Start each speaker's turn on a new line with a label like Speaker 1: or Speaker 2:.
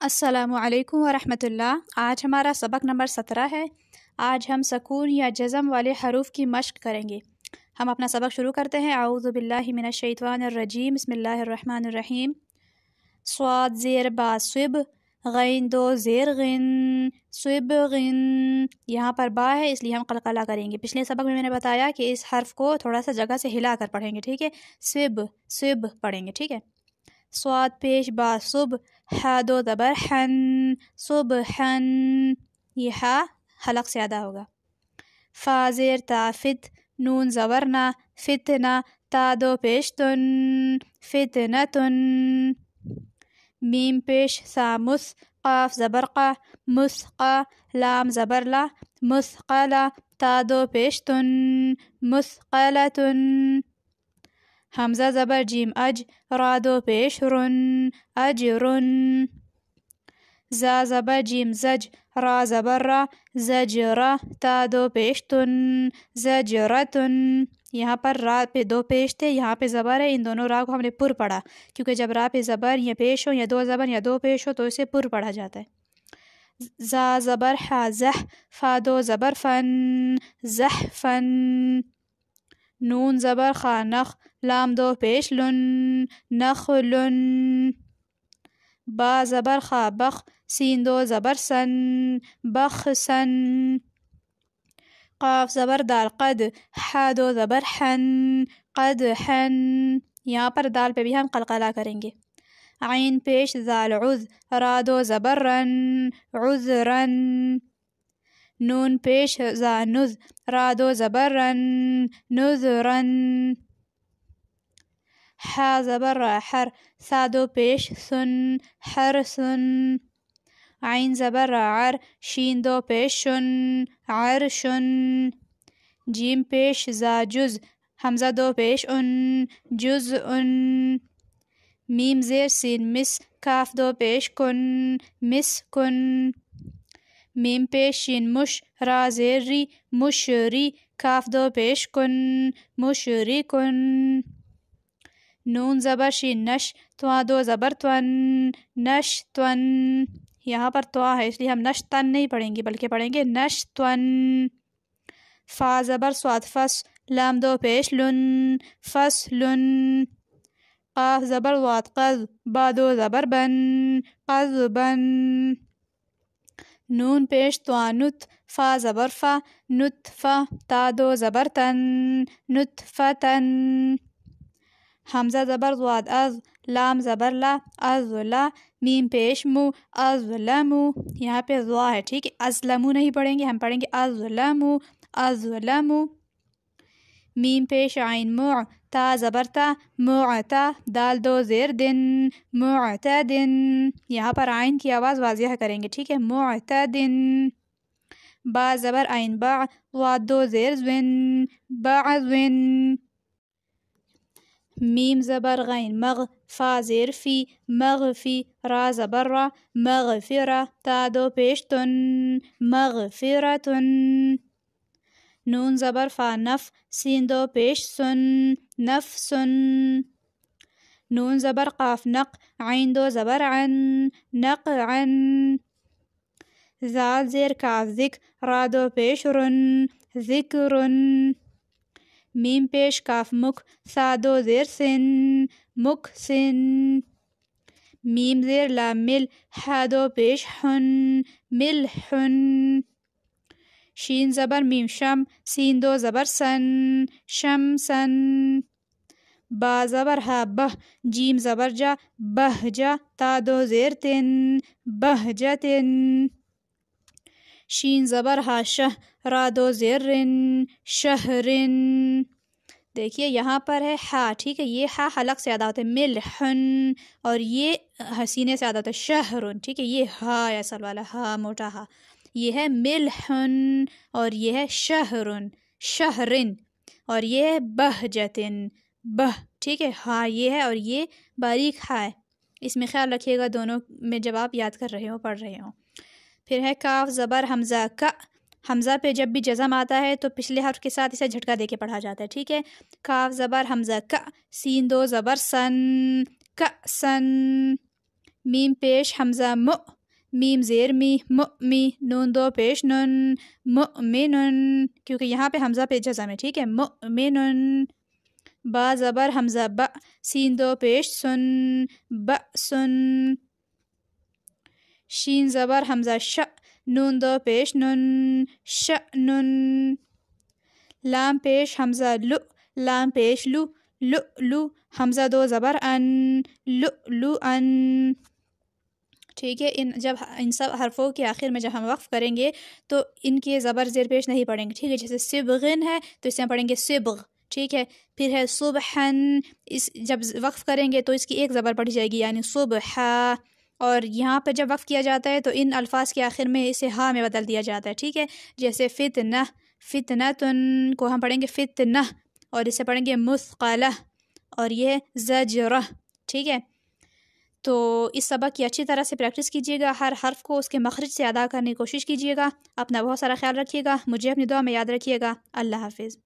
Speaker 1: अस्सलामुअलैकुम वरहमतुल्लाह। आज हमारा सबक नंबर 17 है। आज हम सकून या जज़म वाले हरूफ की मश्क करेंगे। हम अपना सबक शुरू करते हैं। औज़ु बिल्लाहि मिनश शैतानिर रजीम, बिस्मिल्लाहिर रहमानिर रहीम। स्वाद ज़ेर बा स्विब, गैन दो ज़ेर गिन, स्विब गिन। यहाँ पर बा है इसलिए हम क़लक़ला करेंगे। पिछले सबक में मैंने बताया कि इस हर्फ को थोड़ा सा जगह से हिला कर पढ़ेंगे, ठीक है। स्विब स्विब पढ़ेंगे, ठीक है। स्वाद पेश बा सुब, हा दो ज़बर हन, सुबहन। ये हा हलक से अदा होगा। फा ज़ेर ता फित, नून ज़बर ना, फितना। ता दो पेश तुन, फितनतुन। मीम पेश सा मुस, क़ाफ ज़बर क़ा, मुस्क़ा। लाम ज़बर ला, मुस्क़ला। ता दो पेश तुन, मुस्क़लतुन। हमज़ा ज़बर जीम अज, रा दो पेश रुन, अजरुन। ज़ा ज़बर जीम ज़ज, रा ज़बर रा, ज़जरा। ता दो पेश तुन, ज़जरतुन। यहाँ पर रा पे दो पेश थे, यहाँ पे ज़बर है। इन दोनों रा को हमने पुर पढ़ा, क्योंकि जब रा पे ज़बर या पेश हो या दो ज़बर या दो पेश हो तो इसे पुर पढ़ा जाता है। ज़ा ज़बर हा ज़ह, फ़ा दो ज़बर फ़न, ज़हफ़न। नून ज़बर खा नख, लाम दो पेश लुन, नखलुन। बा ज़बर खा बख, सीन दो ज़बर सन, बखसन। क़ाफ ज़बर दाल क़द, हा दो ज़बर हन, क़दहन। यहाँ पर दाल पे भी हम क़लक़ला करेंगे। आइन पेश ज़ाल उज़, रा दो ज़बर रन, उज़रन। नून पेश ज़ा नुज़, रा दो ज़बर रन, नुज़रन। हा ज़बर रा हर, सा दो पेश सुन, हरसुन। आइन ज़बर रा अर, शीन दो पेश शुन, अरशुन। जीम पेश ज़ा जुज़, हमज़ा दो पेश उन, जुज़उन। मीम ज़ेर सीन मिस, काफ दो पेश कुन, मिसकुन। मीम पेश शीन मुश, रा ज़ेर री, मुशरी। काफ दो पेश कुन, मुशरिकुन। नून ज़बर शीन नश, त्वा दो ज़बर त्वन, नशत्वन। यहाँ पर त्वा है इसलिए हम नशतन नहीं पढ़ेंगे बल्कि पढ़ेंगे नशत्वन। फ़ा ज़बर स्वाद फस, लाम दो पेश लुन, फसलुन। क़ाफ ज़बर वाद क़ज़, बा दो ज़बर बन, क़ज़बन। नून पेश त्वा नुत, फ़ा ज़बर फ़ा, नुतफ़ा। ता दो ज़बर तन, नुतफ़तन। हमज़ा ज़बर वाद अज़, लाम ज़बर ला, अज़ला। मीम पेश मु, अज़लमु। यहाँ पे ज़ा है, ठीक है। अज़लमु नहीं पढ़ेंगे, हम पढ़ेंगे अज़लमु, अज़लमु। मीम पेश आइन मुअ, ता ज़बर ता, मुअता। दाल दो ज़ेर दिन, मुअतदिन। यहाँ पर आइन की आवाज़ वाज़िह करेंगे, ठीक है। मुअतदिन। बा ज़बर आइन बा, वाद दो ज़ेर ज़्विन, बअज़्विन। मीम ज़बर गैन मग, फ़ा ज़ेर फ़ी, मग़फ़ी। रा ज़बर रा, मग़फ़िरा। ता दो पेश तुन, मग़फ़िरतुन। नून ज़बर फ़ा नफ़, सीन दो पेश सुन, नफ़सुन। नून ज़बर क़ाफ नक़, आइन दो ज़बर अन, नक़अन। ज़ाल ज़ेर काफ ज़िक, रा दो पेश रुन, ज़िक्रुन। मीम पेश काफ मुख, सा दो ज़ेर सिन, मुखसिन। मीम ज़ेर लाम मिल, हा दो पेश हुन, मिलहुन। शीन ज़बर मीम शम, सीन दो ज़बर सन, शमसन। बा ज़बर हा बह, जीम ज़बर जा, बहजा। ता दो ज़ेर तिन, बहजतिन। शीन ज़बर हा शह, रा दो ज़ेर रिन, शहरिन। देखिए यहाँ पर है हा, ठीक है। ये हा हलक से अदा होता है, मिलहुन। और ये हसीने से अदा होता है, शहरुन, ठीक है। ये हा असल वाला हा, मोटा हा। ये है मिलहुन और ये है शहरुन, शहरिन। और ये है बहजतिन, बह, ठीक है। हा ये है और ये बारीक हा है। इसमें ख्याल रखिएगा दोनों में जब आप याद कर रहे हो, पढ़ रहे हो। फिर है काफ ज़बर हमज़ा का। हमज़ा पे जब भी जज़म आता है तो पिछले हर्फ के साथ इसे झटका देके पढ़ा जाता है, ठीक है। काफ ज़बर हमज़ा का, सीन दो ज़बर सन, का सन। میم پیش حمزہ مؤ، میم زیر می، مؤمی، نون دو پیش نن، مؤمنن، کیونکہ یہاں پہ حمزہ پہ جزم ہے، ٹھیک ہے، مؤمنن۔ با زبر حمزہ با، سین دو پیش سن، بأسن۔ شین زبر حمزہ ش، نون دو پیش نن، شأنن۔ لام پیش حمزہ لو، لام پیش لو، لؤلؤ، حمزہ دو زبر ان، لؤلؤن۔ ٹھیک ہے، جب ان سب حرفوں کے آخر میں جب ہم وقف کریں گے تو ان کے زبر زیر پیش نہیں پڑھیں گے، ٹھیک ہے، جیسے صبغن ہے تو اس میں پڑھیں گے صبغ، ٹھیک ہے۔ پھر ہے صبحن، جب وقف کریں گے تو اس کی ایک زبر پڑھی جائے گی یعنی صبحا، اور یہاں پہ جب وقف کیا جاتا ہے تو ان الفاظ کے آخر میں اسے ہا میں بدل دیا جاتا ہے، ٹھیک ہے، جیسے فتنہ، فتنتن کو ہم پڑھیں گے فتنہ، اور اسے پڑھیں گے مثقلہ، اور یہ زجرہ، ٹھیک ہے۔ تو اس سبق کی اچھی طرح سے پریکٹس کیجیے گا، ہر حرف کو اس کے مخرج سے ادا کرنے کی کوشش کیجیے گا، اپنا بہت سارا خیال رکھیے گا، مجھے اپنی دعا میں یاد رکھیے گا۔ اللہ حافظ۔